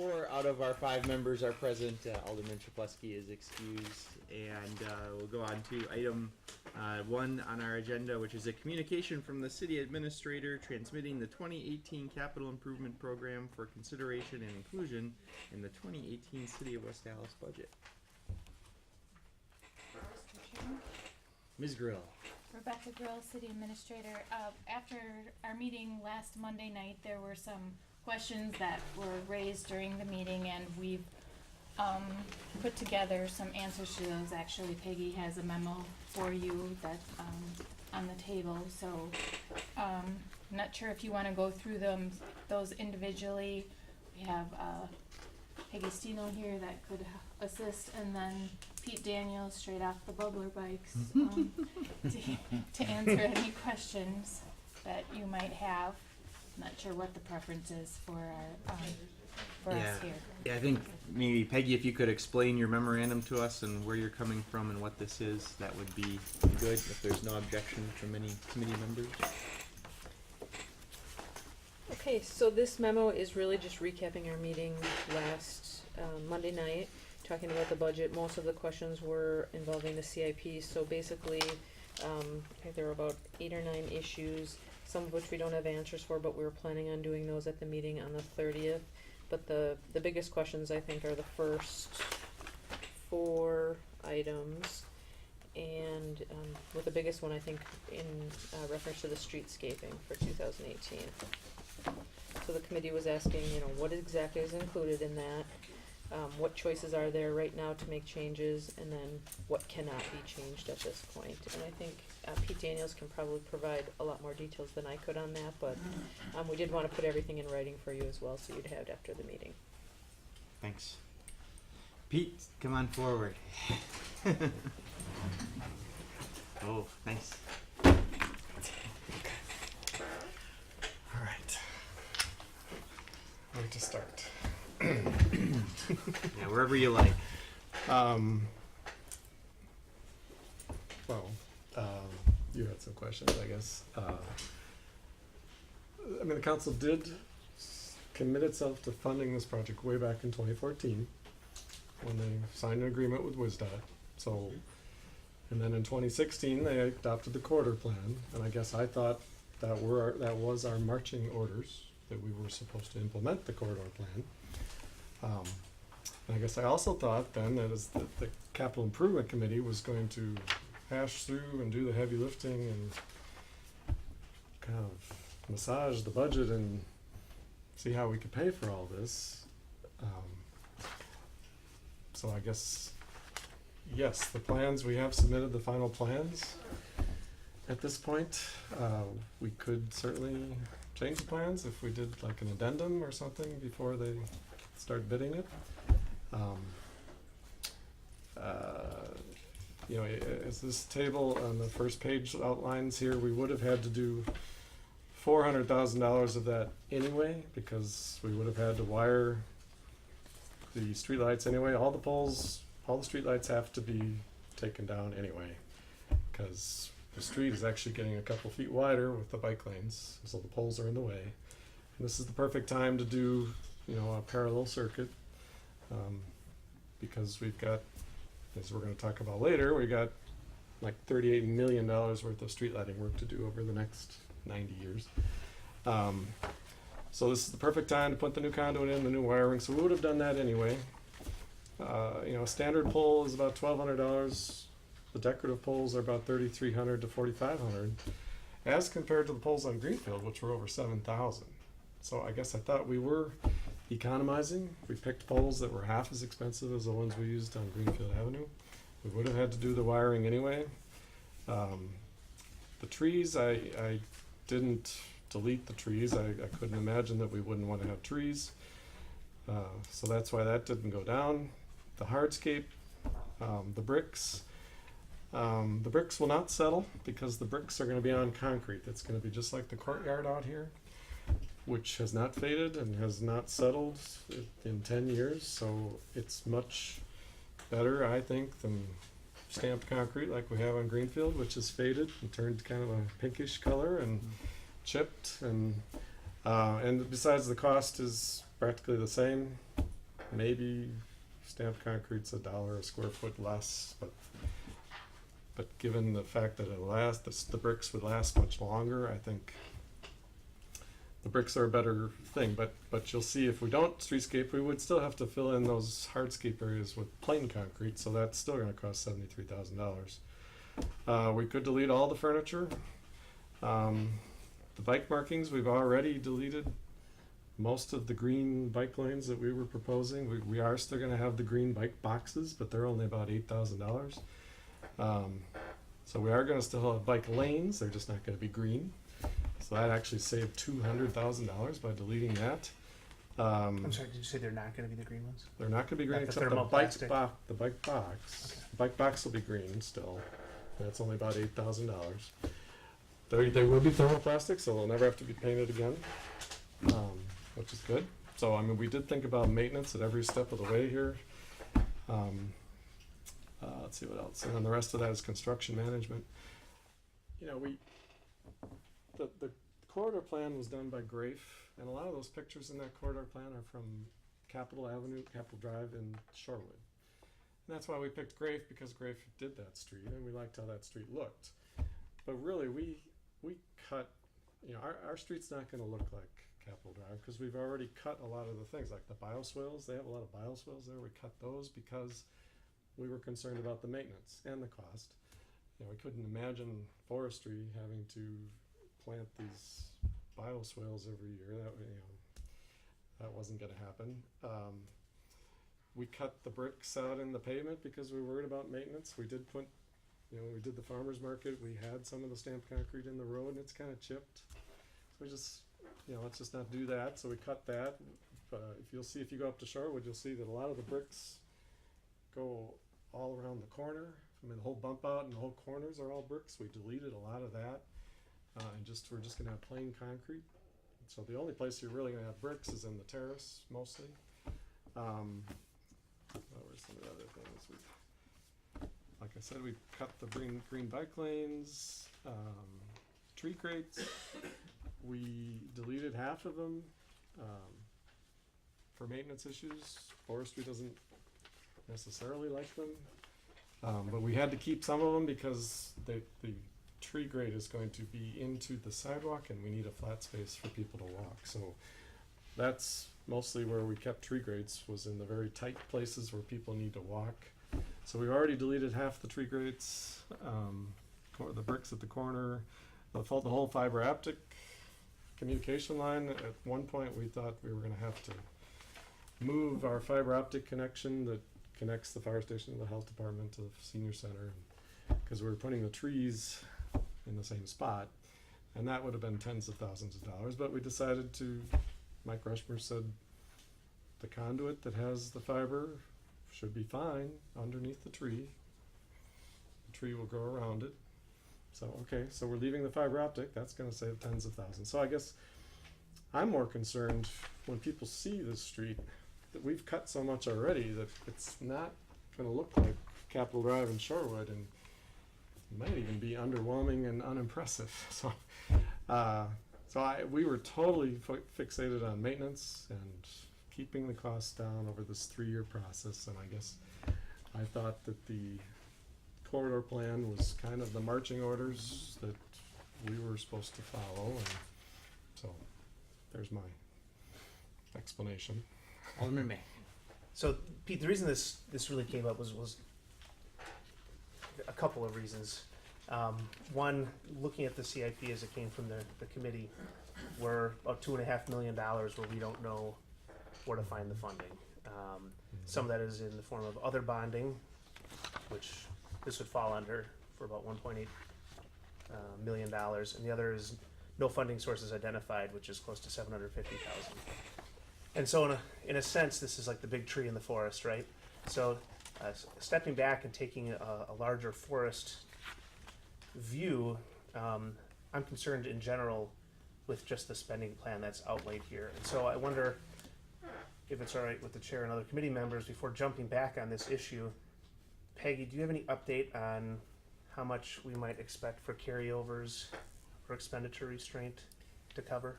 4 out of our 5 members are present. Alderman Chaplesky is excused. And we'll go on to item 1 on our agenda, which is a communication from the city administrator transmitting the 2018 capital improvement program for consideration and inclusion in the 2018 City of West Allis budget. Ms. Grill. Rebecca Grill, City Administrator. After our meeting last Monday night, there were some questions that were raised during the meeting, and we've put together some answers to those. Actually, Peggy has a memo for you that's on the table. So I'm not sure if you want to go through those individually. We have Peggy Steno here that could assist, and then Pete Daniels straight off the bubbler bikes to answer any questions that you might have. Not sure what the preference is for our us here. Yeah, I think maybe Peggy, if you could explain your memorandum to us and where you're coming from and what this is, that would be good if there's no objection from any committee members. Okay, so this memo is really just recapping our meeting last Monday night, talking about the budget. Most of the questions were involving the CIP, so basically I think there were about 8 or 9 issues, some of which we don't have answers for, but we were planning on doing those at the meeting on the 30th. But the biggest questions, I think, are the first 4 items, and with the biggest one, I think, in reference to the streetscaping for 2018. So the committee was asking, what exactly is included in that, what choices are there right now to make changes, and then what cannot be changed at this point. And I think Pete Daniels can probably provide a lot more details than I could on that, but we did want to put everything in writing for you as well, so you'd have it after the meeting. Thanks. Pete, come on forward. Oh, nice. All right. Where to start? Yeah, wherever you like. You had some questions, I guess. The council did commit itself to funding this project way back in 2014 when they signed an agreement with WSDOT. So, and then in 2016 they adopted the corridor plan, and I guess I thought that was our marching orders, that we were supposed to implement the corridor plan. And I guess I also thought then that as the capital improvement committee was going to hash through and do the heavy lifting and kind of massage the budget and see how we could pay for all this. So I guess, yes, the plans, we have submitted the final plans at this point. We could certainly change the plans if we did like an addendum or something before they start bidding it. As this table on the first page outlines here, we would have had to do $400,000 of that anyway, because we would have had to wire the streetlights anyway. All the poles, all the streetlights have to be taken down anyway, because the street is actually getting a couple feet wider with the bike lanes, so the poles are in the way. And this is the perfect time to do, a parallel circuit, because we've got, as we're going to talk about later, we got like $38 million worth of street lighting work to do over the next 90 years. So this is the perfect time to put the new conduit in, the new wiring. So we would have done that anyway. A standard pole is about $1,200. The decorative poles are about $3,300 to $4,500, as compared to the poles on Greenfield, which were over $7,000. So I guess I thought we were economizing. We picked poles that were half as expensive as the ones we used on Greenfield Avenue. We would have had to do the wiring anyway. The trees, I didn't delete the trees. I couldn't imagine that we wouldn't want to have trees. So that's why that didn't go down. The hardscape, the bricks. The bricks will not settle because the bricks are going to be on concrete. That's going to be just like the courtyard out here, which has not faded and has not settled in 10 years. So it's much better, I think, than stamped concrete like we have on Greenfield, which is faded and turned kind of a pinkish color and chipped. And besides, the cost is practically the same maybe stamped concrete's $1 a square foot less, but given the fact that it'll last, the bricks would last much longer, I think the bricks are a better thing. But you'll see if we don't streetscape, we would still have to fill in those hardscape areas with plain concrete, so that's still gonna cost $73,000. We could delete all the furniture. The bike markings, we've already deleted most of the green bike lanes that we were proposing. We are still gonna have the green bike boxes, but they're only about $8,000. So we are gonna still have bike lanes, they're just not gonna be green. So that actually saved $200,000 by deleting that. I'm sorry, did you say they're not going to be the green ones? They're not gonna be green Not the except the thermoplastic? the bike box. Okay. The bike box will be green still. That's only about $8,000. They will be thermoplastic, so they'll never have to be painted again, which is good. So I mean, we did think about maintenance at every step of the way here. Let's see what else, and then the rest of that is construction management. You know, the corridor plan was done by Grafe, and a lot of those pictures in that corridor plan are from Capitol Drive in Shorewood. And that's why we picked Grafe, because Grafe did that street, and we liked how that street looked. But really, we cut, you know, our street's not gonna look like Capitol Drive, because we've already cut a lot of the things, like the bioswales. They have a lot of bioswales there. We cut those because we were concerned about the maintenance and the cost. You know, we couldn't imagine forestry having to plant these bioswales every year. That wasn't gonna happen. We cut the bricks out in the pavement because we were worried about maintenance. We did put, you know, when we did the farmer's market, we had some of the stamped concrete in the road, and it's kind of chipped. So we just, you know, let's just not do that. So we cut that. If you go up to Shorewood, you'll see that a lot of the bricks go all around the corner. I mean, the whole bump out and the whole corners are all bricks. We deleted a lot of that, and we're just gonna have plain concrete. So the only place you're really gonna have bricks is in the terrace, mostly. What were some of the other things? Like I said, we cut the green bike lanes, tree crates. We deleted half of them for maintenance issues. Forestry doesn't necessarily like them, but we had to keep some of them because the tree grate is going to be into the sidewalk, and we need a flat space for people to walk. So that's mostly where we kept tree grates, was in the very tight places where people need to walk. So we already deleted half the tree grates, the bricks at the corner, the whole fiber optic communication line. At one point, we thought we were going to have to move our fiber optic connection that connects the fire station to the health department to the senior center, because we were putting the trees in the same spot, and that would have been tens of thousands of dollars. But we decided to, Mike Rushmer said, the conduit that has the fiber should be fine underneath the tree. The tree will grow around it. So, okay, so we're leaving the fiber optic. That's going to save tens of thousands. So I guess I'm more concerned when people see this street that we've cut so much already that it's not going to look like Capitol Drive and Shorewood, and it might even be underwhelming and unimpressive. So we were totally fixated on maintenance and keeping the costs down over this 3-year process, and I guess I thought that the corridor plan was kind of the marching orders that we were supposed to follow, and so there's my explanation. Alderman May. So, Pete, the reason this really came up was a couple of reasons. One, looking at the CIP as it came from the committee, we're about $2.5 million where we don't know where to find the funding. Some of that is in the form of other bonding, which this would fall under for about $1.8 million, and the other is no funding sources identified, which is close to $750,000. And so in a sense, this is like the big tree in the forest, right? So stepping back and taking a larger forest view, I'm concerned in general with just the spending plan that's outlaid here. And so I wonder if it's all right with the chair and other committee members, before jumping back on this issue, Peggy, do you have any update on how much we might expect for carryovers or expenditure restraint to cover?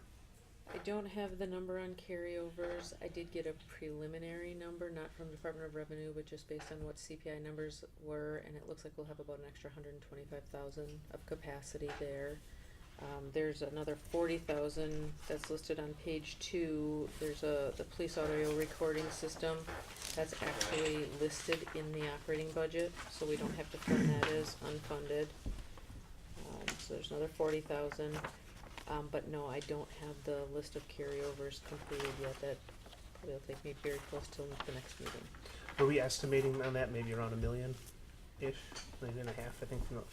I don't have the number on carryovers. I did get a preliminary number, not from Department of Revenue, but just based on what CPI numbers were, and it looks like we'll have about an extra 125,000 of capacity there. There's another 40,000 that's listed on page 2. There's the police audio recording system that's actually listed in the operating budget, so we don't have to fund that as unfunded. So there's another 40,000. But no, I don't have the list of carryovers completed yet. That probably will take me very close till the next meeting. Were we estimating on that maybe around $1 million-ish, $1.5 million, I think, from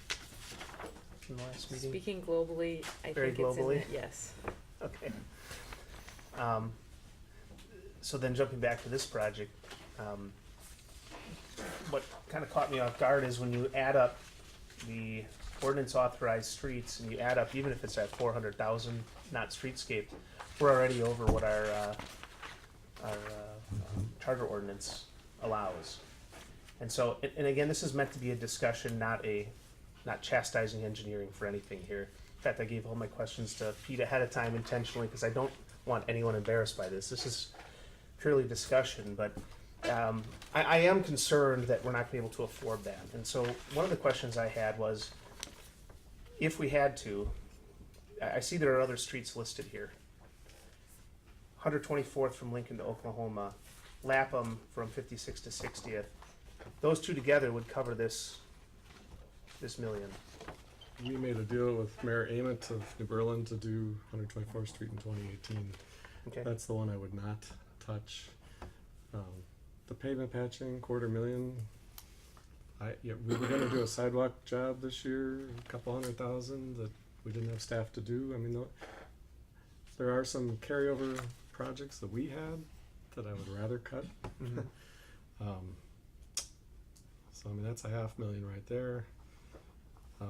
the last meeting? Speaking globally, I Very think it's in globally? that, yes. Okay. So then jumping back to this project, what kind of caught me off guard is when you add up the ordinance authorized streets and you add up, even if it's at 400,000, not streetscape, we're already over what our charter ordinance allows. And so, and again, this is meant to be a discussion, not chastising engineering for anything here. In fact, I gave all my questions to Pete ahead of time intentionally because I don't want anyone embarrassed by this. This is purely discussion, but I am concerned that we're not going to be able to afford that. And so one of the questions I had was, if we had to, I see there are other streets listed here. 124th from Lincoln to Oklahoma, Lapham from 56th to 60th. Those two together would cover this million. We made a deal with Mayor Ament of New Berlin to do 124th Street in 2018. Okay. That's the one I would not touch. The pavement patching, $250,000. We were gonna do a sidewalk job this year, a couple 100,000 that we didn't have staff to do. I mean, there are some carryover projects that we had that I would rather cut. Mhm. So I mean, that's $500,000 right there. I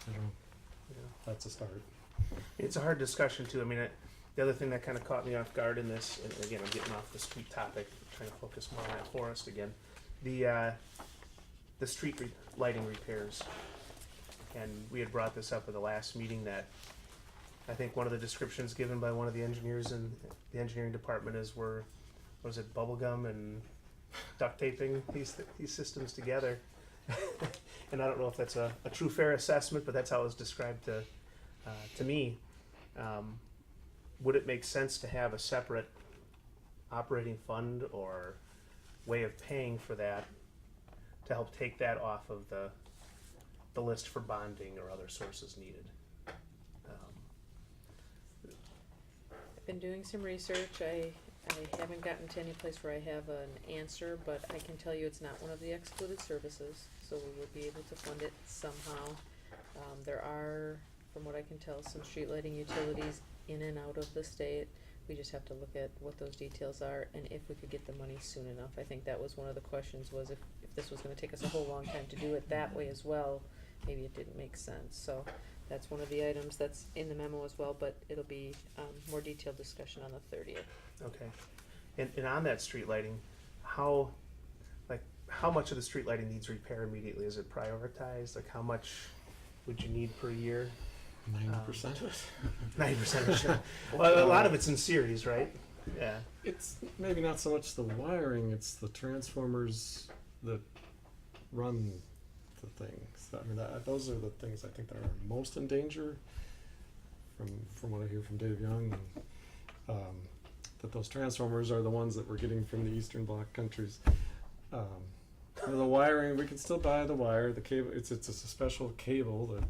don't know. Yeah. That's a start. It's a hard discussion too. I mean, the other thing that kind of caught me off guard in this, and again, I'm getting off the street topic, trying to focus more on that forest again. The street lighting repairs, and we had brought this up at the last meeting that I think one of the descriptions given by one of the engineers in the engineering department is was it bubblegum and duct taping these systems together. And I don't know if that's a true fair assessment, but that's how it was described to me. Would it make sense to have a separate operating fund or way of paying for that to help take that off of the list for bonding or other sources needed? I've been doing some research. I haven't gotten to any place where I have an answer, but I can tell you it's not one of the excluded services, so we would be able to fund it somehow. There are, from what I can tell, some street lighting utilities in and out of the state. We just have to look at what those details are and if we could get the money soon enough. I think that was one of the questions, was if this was gonna take us a whole long time to do it that way as well, maybe it didn't make sense. So that's one of the items that's in the memo as well, but it'll be more detailed discussion on the 30th. Okay. And on that street lighting, how much of the street lighting needs repair immediately? Is it prioritized? Like how much would you need per year? 90%. 90%. Well, a lot of it's in series, right? Yeah. It's maybe not so much the wiring, it's the transformers that run the things. I mean, those are the things I think that are most in danger from what I hear from Dave Young. And, that those transformers are the ones that we're getting from the Eastern Bloc countries. The wiring, we can still buy the wire. The cable, it's a special cable that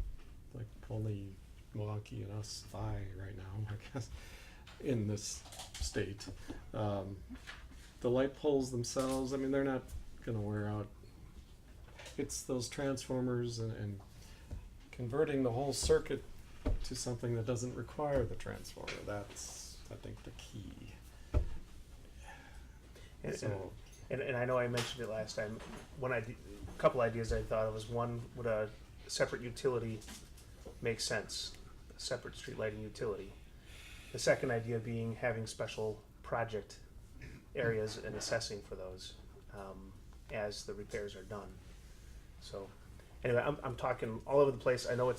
like only Milwaukee and us buy right now, I guess, in this state. The light poles themselves, I mean, they're not gonna wear out. It's those transformers and converting the whole circuit to something that doesn't require the transformer. That's, I think, the key. And I know I mentioned it last time. A couple ideas I thought of was, one, would a separate utility make sense? A separate street lighting utility. The second idea being having special project areas and assessing for those as the repairs are done. So anyway, I'm talking all over the place. I know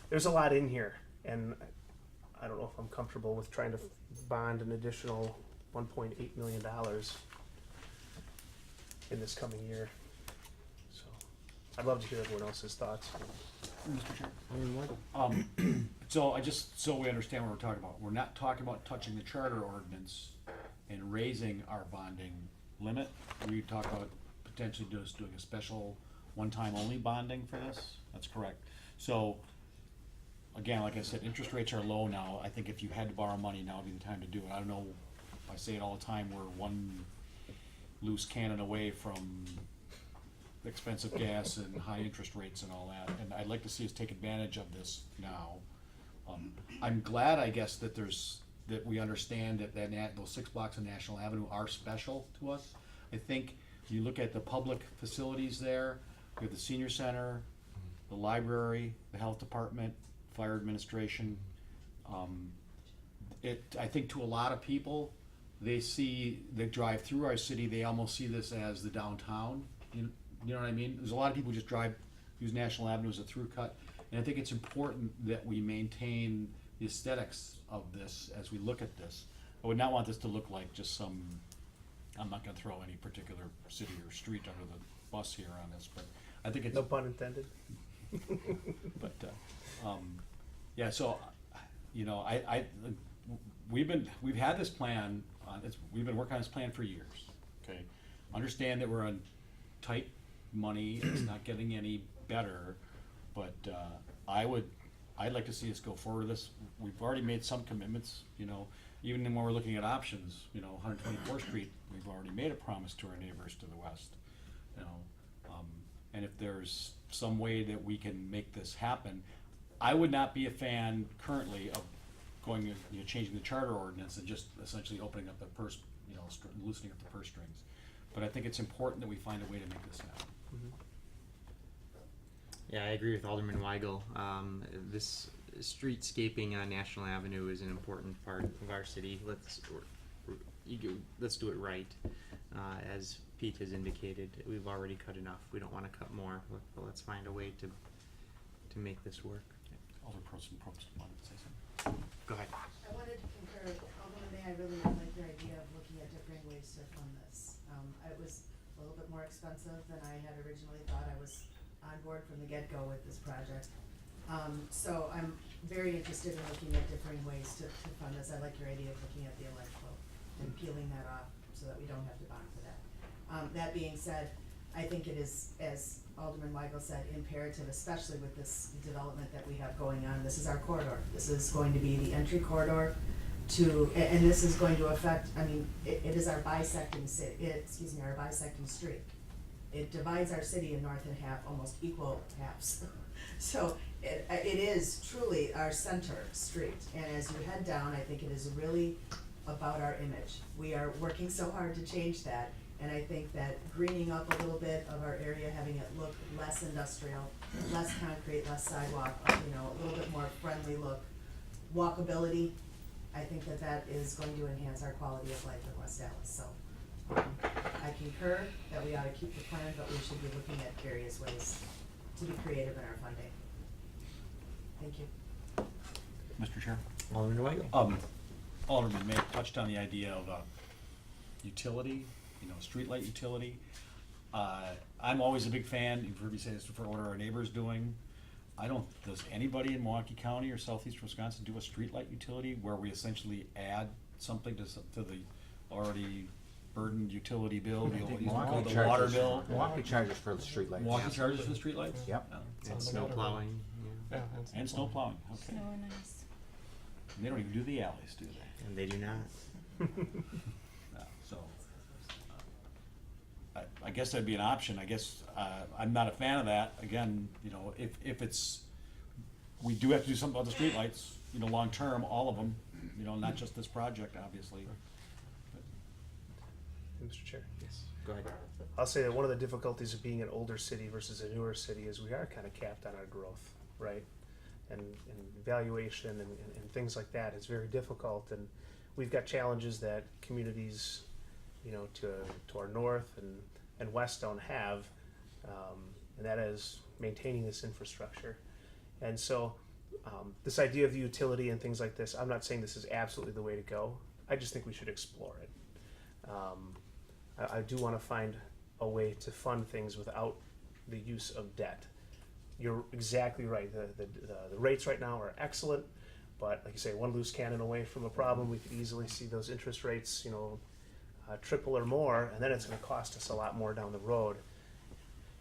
there's a lot in here, And I don't know if I'm comfortable with trying to bond an additional $1.8 million in this coming year. So I'd love to hear everyone else's thoughts. Mr. Chair. So so we understand what we're talking about. We're not talking about touching the charter ordinance and raising our bonding limit. We talk about potentially just doing a special one-time only bonding for this. That's correct. So, again, like I said, interest rates are low now. I think if you had to borrow money, now would be the time to do it. I don't know, I say it all the time, we're one loose cannon away from expensive gas and high interest rates and all that, and I'd like to see us take advantage of this now. I'm glad, I guess, that we understand that those 6 blocks of National Avenue are special to us. I think you look at the public facilities there, we have the senior center, the library, the health department, fire administration. I think to a lot of people, they drive through our city, they almost see this as the downtown. You know what I mean? There's a lot of people who just use National Avenue as a through cut. And I think it's important that we maintain the aesthetics of this as we look at this. I would not want this to look like just I'm not gonna throw any particular city or street under the bus here on this, but I think it's. No pun intended. But, yeah, so, we've had this plan, we've been working on this plan for years, okay? Understand that we're on tight money, it's not getting any better, but, I'd like to see us go forward with this. We've already made some commitments, even when we're looking at options, 124th Street, we've already made a promise to our neighbors to the west, and if there's some way that we can make this happen, I would not be a fan currently of going, changing the charter ordinance and just essentially opening up the purse, loosening up the purse strings. But I think it's important that we find a way to make this happen. Mm-hmm. Yeah, I agree with Alderman Weigel. This streetscaping on National Avenue is an important part of our city. Let's do it right. As Pete has indicated, we've already cut enough. We don't want to cut more. But let's find a way to make this work. Alderman Probst wanted to say something. Go ahead. I wanted to concur, Alderman May, I really like your idea of looking at different ways to fund this. It was a little bit more expensive than I had originally thought. I was on board from the get-go with this project. So I'm very interested in looking at different ways to fund this. I like your idea of looking at the electrical and peeling that off so that we don't have to bond for that. That being said, I think it is, as Alderman Weigel said, imperative, especially with this development that we have going on. This is our corridor. This is going to be the entry corridor and this is going to affect, it is our bisecting our bisecting street. It divides our city in north and half, almost equal halves. So it is truly our center street. And as you head down, I think it is really about our image. We are working so hard to change that. And I think that greening up a little bit of our area, having it look less industrial, less concrete, less sidewalk, a little bit more friendly look, walkability, I think that is going to enhance our quality of life in West Allis. So I concur that we ought to keep the plan, but we should be looking at various ways to be creative in our funding. Thank you. Mr. Chair? Alderman Weigel. Alderman May touched on the idea of utility, streetlight utility. I'm always a big fan, you've heard me say this before, what are our neighbors doing? Does anybody in Milwaukee County or southeast Wisconsin do a streetlight utility where we essentially add something to the already burdened utility bill, the water bill? Milwaukee charges for the streetlights. Milwaukee charges for the streetlights? Yep. And snow plowing. Yeah, And snow plowing, okay. Snow and ice. And they don't even do the alleys, do they? And they do not. So, I guess that'd be an option. I guess, I'm not a fan of that. Again, if we do have to do something about the streetlights, long term, all of them, not just this project, obviously. Mr. Chair. Yes. Go ahead. I'll say that one of the difficulties of being an older city versus a newer city is we are kind of capped on our growth, right? And valuation and things like that is very difficult, and we've got challenges that communities, to our north and west don't have, and that is maintaining this infrastructure. And so this idea of the utility and things like this, I'm not saying this is absolutely the way to go. I just think we should explore it. I do want to find a way to fund things without the use of debt. You're exactly right. The rates right now are excellent, but like you say, one loose cannon away from a problem, we could easily see those interest rates, triple or more, and then it's going to cost us a lot more down the road.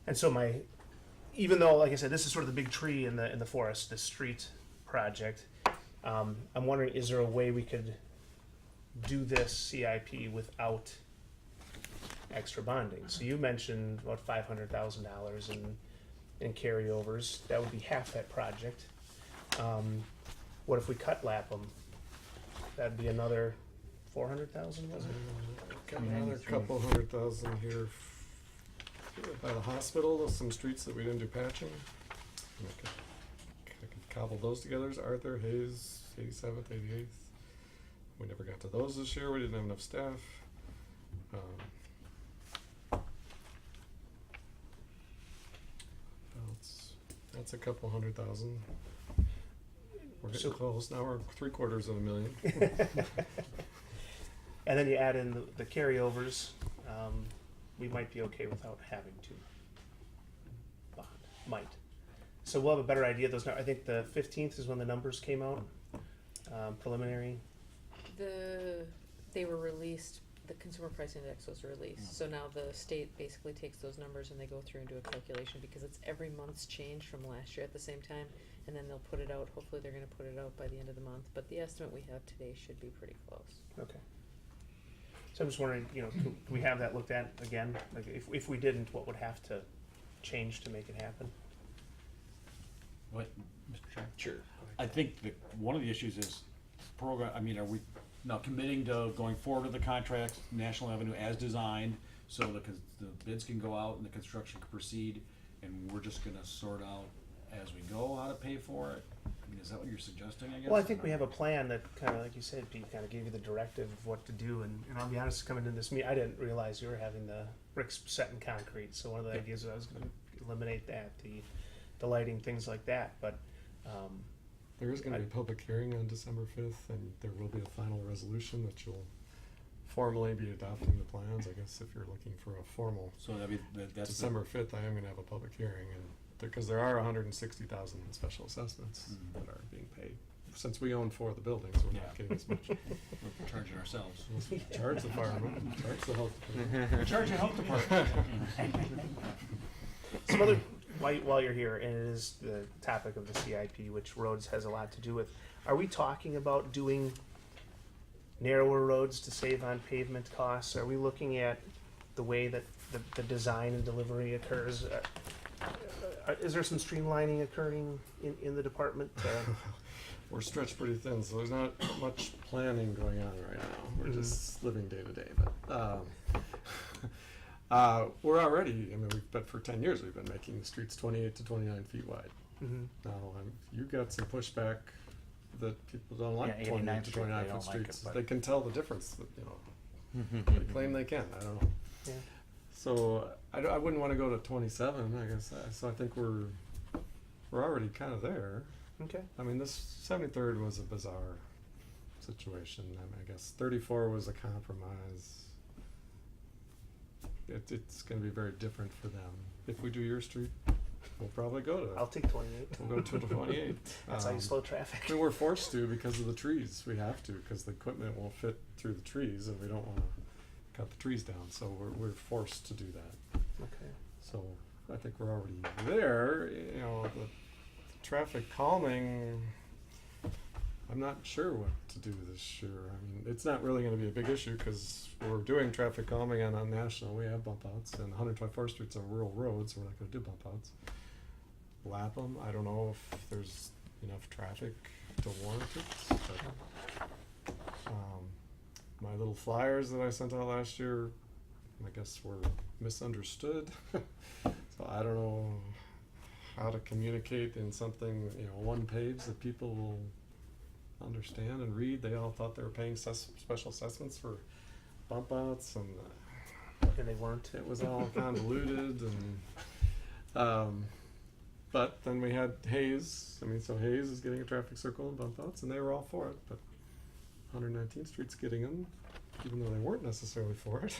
And so even though, like I said, this is sort of the big tree in the forest, the street project, I'm wondering, is there a way we could do this CIP without extra bonding? So you mentioned about $500,000 in carryovers. That would be half that project. What if we cut Lapham? That'd be another 400,000, was it? Got another couple $100,000 here by the hospital. There's some streets that we didn't do patching. I could cobble those together. There's Arthur, Hayes, 87th, 88th. We never got to those this year. We didn't have enough staff. That's a couple $100,000. We're getting close. Now we're $750,000. And then you add in the carryovers. We might be okay without having to bond. Might. So we'll have a better idea of those. I think the 15th is when the numbers came out, preliminary. They were released, the consumer price index was released, so now the state basically takes those numbers and they go through and do a calculation, because it's every month's change from last year at the same time, and then they'll put it out, hopefully they're gonna put it out by the end of the month, but the estimate we have today should be pretty close. Okay. So I'm just wondering, can we have that looked at again? Like if we didn't, what would have to change to make it happen? What, Mr. Chair? Sure. I think that one of the issues is program, are we now committing to going forward with the contracts, National Avenue as designed, so the bids can go out and the construction can proceed, and we're just gonna sort out as we go how to pay for it? Is that what you're suggesting, I guess? Well, I think we have a plan that kind of, like you said, Pete, kind of gave you the directive of what to do. And I'll be honest, coming into this meeting, I didn't realize you were having the bricks set in concrete. So one of the ideas was I was going to eliminate that, the lighting, things like that. But There is going to be a public hearing on December 5th, and there will be a final resolution that you'll formally be adopting the plans. I guess if you're looking for a formal So that's December 5th, I am going to have a public hearing, and because there are 160,000 in special assessments that are being paid. Since we own 4 of the buildings, we're not getting as much. We're charging ourselves. We'll charge the firemen, charge the health department. We charge the health department. some other, while you're here, and it is the topic of the CIP, which roads has a lot to do with, are we talking about doing narrower roads to save on pavement costs? Are we looking at the way that the design and delivery occurs? Is there some streamlining occurring in the department? We're stretched pretty thin, so there's not much planning going on right now. We're just living day to day. But we're already, but for 10 years we've been making the streets 28 to 29 feet wide. Now, you got some pushback that people don't like 28 to 29 foot streets. They can tell the difference, they claim they can, I don't know. Yeah. So I wouldn't want to go to 27, I guess. So I think we're already kind of there. Okay. This 73rd was a bizarre situation. I guess 34 was a compromise. It's going to be very different for them. If we do your street, we'll probably go to I'll take 28. We'll go to 28. That's how you slow traffic. We're forced to because of the trees. We have to because the equipment won't fit through the trees, and we don't want to cut the trees down. So we're forced to do that. Okay. So I think we're already there. The traffic calming, I'm not sure what to do this year. It's not really going to be a big issue because we're doing traffic calming on National. We have bump outs, and 124th Street's a rural road, so we're not going to do bump outs. Lapham, I don't know if there's enough traffic to warrant it. But, my little flyers that I sent out last year, I guess were misunderstood. So I don't know how to communicate in something, one page that people will understand and read. They all thought they were paying special assessments for bump outs, and they weren't. it was all convoluted, and But then we had Hayes, so Hayes is getting a traffic circle and bump outs, and they were all for it, but 119th Street's getting them, even though they weren't necessarily for it.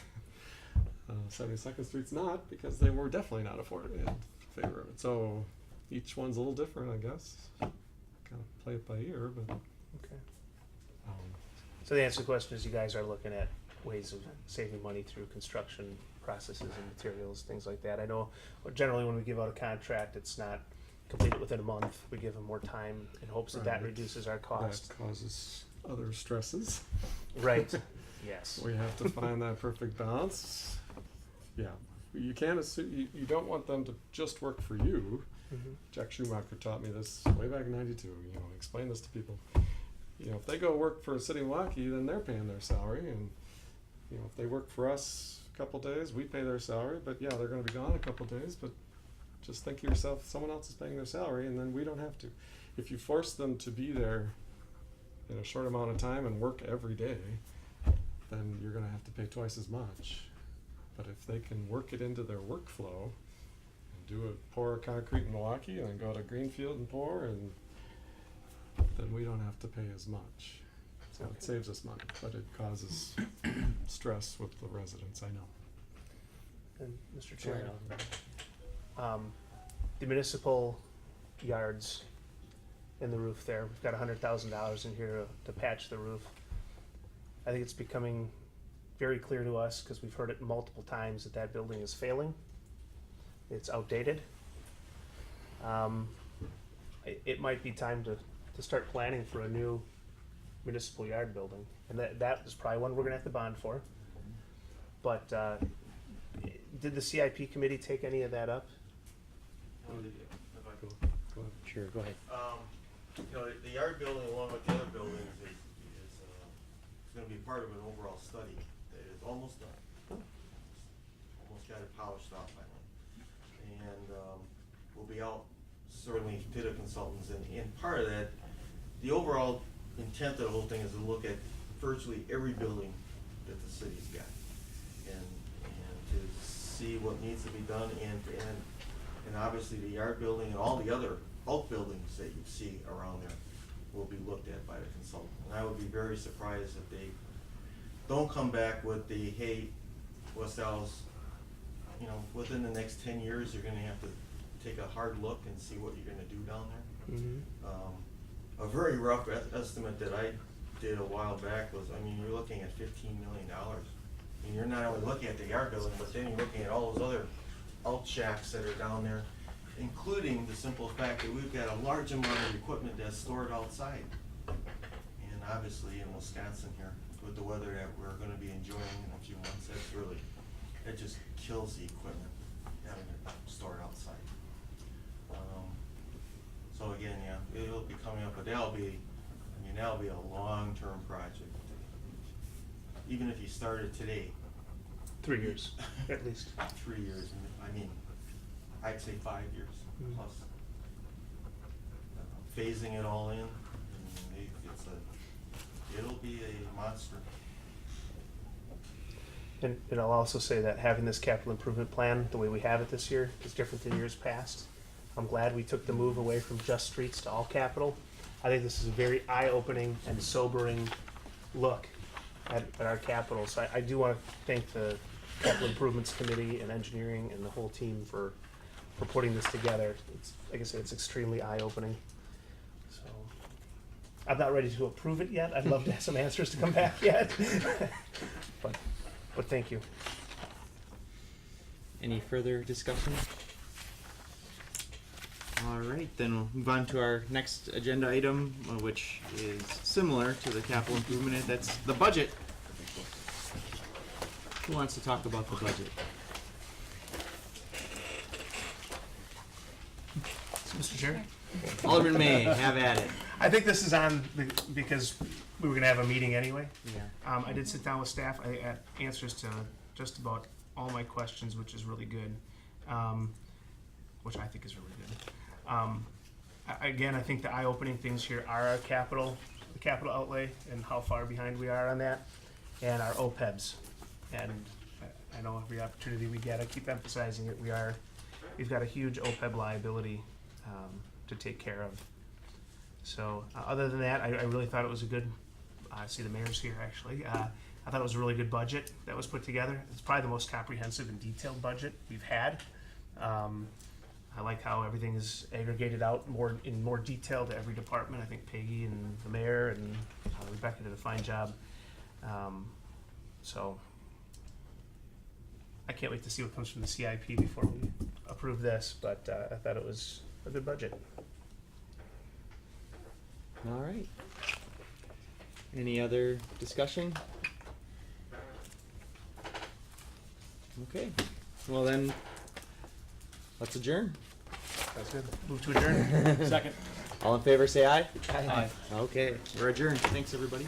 72nd Street's not, because they were definitely not in favor of it. So each one's a little different, I guess. Kind of play it by ear, but Okay. um, So the answer to the question is you guys are looking at ways of saving money through construction processes and materials, things like that. I know generally when we give out a contract, it's not completed within a month. We give them more time in hopes that that Right. reduces our cost. that causes other stresses. Right. Yes. We have to find that perfect balance. Yeah, you can't assume, you don't want them to just work for you. Mhm. Jack Schumacher taught me this way back in '92. Explain this to people. If they go work for a city of Milwaukee, then they're paying their salary, and if they work for us a couple days, we pay their salary. But yeah, they're going to be gone a couple days. But just think to yourself, someone else is paying their salary, and then we don't have to. If you force them to be there in a short amount of time and work every day, then you're going to have to pay twice as much. But if they can work it into their workflow, pour concrete in Milwaukee and then go to Greenfield and pour, and then we don't have to pay as much. So it saves us money, but it causes stress with the residents, I know. And Mr. Chairman, the municipal yards in the roof there, we've got $100,000 in here to patch the roof. I think it's becoming very clear to us, because we've heard it multiple times, that that building is failing. It's outdated. It might be time to start planning for a new municipal yard building, and that is probably one we're gonna have to bond for. But did the CIP committee take any of that up? Go ahead. Sure, go ahead. The yard building along with the other buildings is gonna be part of an overall study that is almost done. Almost got it polished off finally. And we'll be out certainly to the consultants, and part of that, the overall intent of the whole thing is to look at virtually every building that the city's got, and to see what needs to be done, and obviously the yard building and all the other outbuildings that you see around there will be looked at by the consultant. And I would be very surprised if they don't come back with the, hey, West Allis, within the next 10 years, you're gonna have to take a hard look and see what you're gonna do down there. Mm-hmm. A very rough estimate that I did a while back was, you're looking at $15 million. You're not only looking at the yard building, but then you're looking at all those other out shacks that are down there, including the simple fact that we've got a large amount of equipment that's stored outside. And obviously in Wisconsin here, with the weather that we're gonna be enjoying in a few months, it just kills the equipment, having it stored outside. So again, yeah, it'll be coming up, but that'll be a long-term project. Even if you started today. 3 years, at least. 3 years, I'd say 5 years plus. Phasing it all in, it'll be a monster. And I'll also say that having this capital improvement plan, the way we have it this year, is different than years past. I'm glad we took the move away from just streets to all capital. I think this is a very eye-opening and sobering look at our capital. So I do want to thank the Capital Improvements Committee and engineering and the whole team for putting this together. It's, like I said, it's extremely eye-opening. So I'm not ready to approve it yet. I'd love to have some answers to come back yet. But thank you. Any further discussion? All right, then we'll move on to our next agenda item, which is similar to the capital improvement. That's the budget. Who wants to talk about the budget? Mr. Chair? Alderman May, have at it. I think this is on because we were gonna have a meeting anyway. Yeah. I did sit down with staff. I had answers to just about all my questions, which is really good. Which I think is really good. Again, I think the eye-opening things here are our capital, the capital outlay, and how far behind we are on that, and our OPEBs. And I know every opportunity we get, I keep emphasizing it. We've got a huge OPEB liability to take care of. So, other than that, I really thought it was a good, I see the mayor's here actually, I thought it was a really good budget that was put together. It's probably the most comprehensive and detailed budget we've had. I like how everything is aggregated out in more detail to every department. I think Peggy and the mayor and Rebecca did a fine job. So I can't wait to see what comes from the CIP before we approve this, but I thought it was a good budget. All right. Any other discussion? Okay. Well then, let's adjourn. That's good. Move to adjourn. Second. All in favor, say aye. Aye. Okay, we're adjourned. Thanks, everybody.